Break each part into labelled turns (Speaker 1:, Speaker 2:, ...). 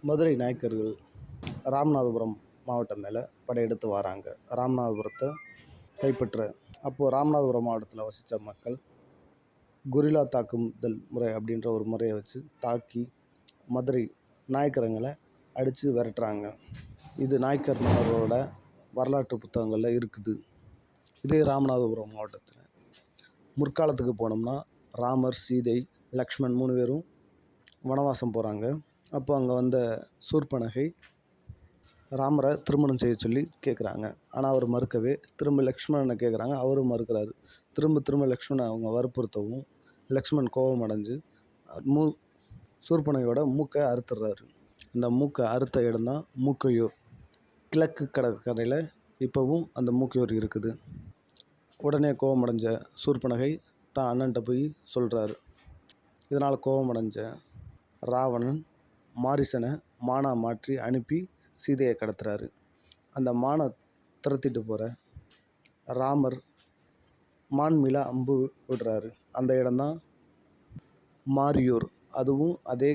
Speaker 1: மதுரை நாயக்கர்கள் ராமநாதபுரம் மாவட்டம் மேலே படையெடுத்து வராங்க. ராமநாதபுரத்தை கைப்பற்ற அப்போது ராமநாதபுரம் மாவட்டத்தில் வசித்த மக்கள் கொரில்லா தாக்குதல் முறை அப்படின்ற ஒரு முறையை வச்சு தாக்கி மதுரை நாயக்கருங்களை அடித்து விரட்டுறாங்க. இது நாயக்கர் மன்னர்களோட வரலாற்று புத்தகங்களில் இருக்குது. இதே ராமநாதபுரம் மாவட்டத்தில் முற்காலத்துக்கு போனோம்னா ராமர், சீதை, லக்ஷ்மண் 3 பேரும் வனவாசம் போகிறாங்க. அப்போ அங்கே வந்த சூர்பனகை ராமரை திருமணம் செய்ய சொல்லி கேட்குறாங்க. ஆனால் அவர் மறுக்கவே திரும்ப லக்ஷ்மணனை கேட்குறாங்க. அவரும் மறுக்கிறாரு. திரும்ப லக்ஷ்மணனை அவங்க வற்புறுத்தவும் லக்ஷ்மண் கோபம் அடைஞ்சு சூர்பனகையோட மூக்கை அறுத்துடுறாரு. இந்த மூக்கை அறுத்த இடம் தான் மூக்கையூர். கிழக்கு கடற்கரையில் இப்போவும் அந்த மூக்கையூர் இருக்குது. உடனே கோபம் அடைஞ்ச சூர்பனகை தான் அண்ணன்ட்ட போய் சொல்கிறாரு. இதனால் கோபம் அடைஞ்ச ராவணன் மாரீசனை மானா மாற்றி அனுப்பி சீதையை கடத்துறாரு. அந்த மானை துரத்திட்டு போகிற ராமர் மான் மேலே அம்பு விடுறாரு. அந்த இடம்தான் மாரியூர். அதுவும் அதே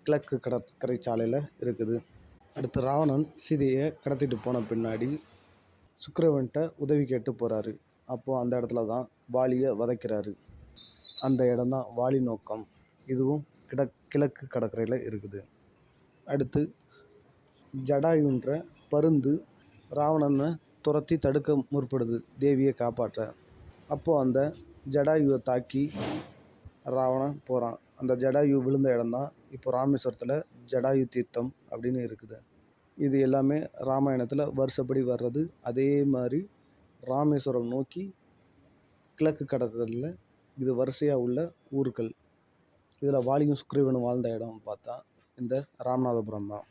Speaker 1: கிழக்கு கடற்கரை சாலையில் இருக்குது. அடுத்து ராவணன் சீதையை கடத்திட்டு போன பின்னாடி சுக்கிரவன்கிட்ட உதவி கேட்டு போகிறாரு. அப்போது அந்த இடத்துல தான் வாலியை வதைக்கிறாரு. அந்த இடம்தான் வாலி நோக்கம். இதுவும் கிழக்கு கடற்கரையில் இருக்குது. அடுத்து ஜடாயுன்ற பருந்து ராவணனை துரத்தி தடுக்க முற்படுது தேவியை காப்பாற்ற. அப்போது அந்த ஜடாயுவை தாக்கி ராவணன் போகிறான். அந்த ஜடாயு விழுந்த இடம்தான் இப்போ ராமேஸ்வரத்தில் ஜடாயு தீர்த்தம் அப்படின்னு இருக்குது. இது எல்லாமே ராமாயணத்தில் வருஷப்படி வர்றது. அதே மாதிரி ராமேஸ்வரம் நோக்கி கிழக்கு கடற்கரையில் இது வரிசையாக உள்ள ஊர்கள். இதில் வாலியும் சுக்ரீவனும் வாழ்ந்த இடம் பார்த்தா இந்த ராமநாதபுரம் தான்.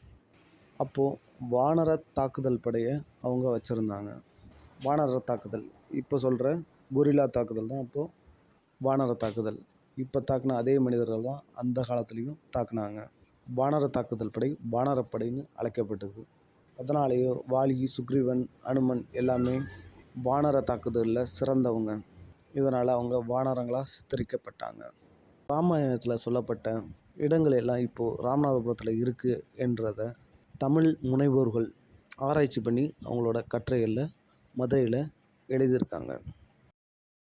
Speaker 1: அப்போது வானர தாக்குதல் படையை அவங்க வச்சுருந்தாங்க. வானர தாக்குதல் இப்போ சொல்கிற கொரில்லா தாக்குதல் தான் அப்போது வானர தாக்குதல். இப்போ தாக்குன அதே மனிதர்கள் தான் அந்த காலத்துலேயும் தாக்குனாங்க. வானர தாக்குதல் படை வானரப்படைன்னு அழைக்கப்பட்டது. அதனாலேயோ வாலி, சுக்ரீவன், அனுமன் எல்லாமே வானர தாக்குதலில் சிறந்தவங்க. இதனால் அவங்க வானரங்களாக சித்தரிக்கப்பட்டாங்க. ராமாயணத்தில் சொல்லப்பட்ட இடங்கள் எல்லாம் இப்போது ராமநாதபுரத்தில் இருக்குது என்றதை தமிழ் முனைவோர்கள் ஆராய்ச்சி பண்ணி அவங்களோட கட்டுரைகளில் மதுரையில் எழுதியிருக்காங்க.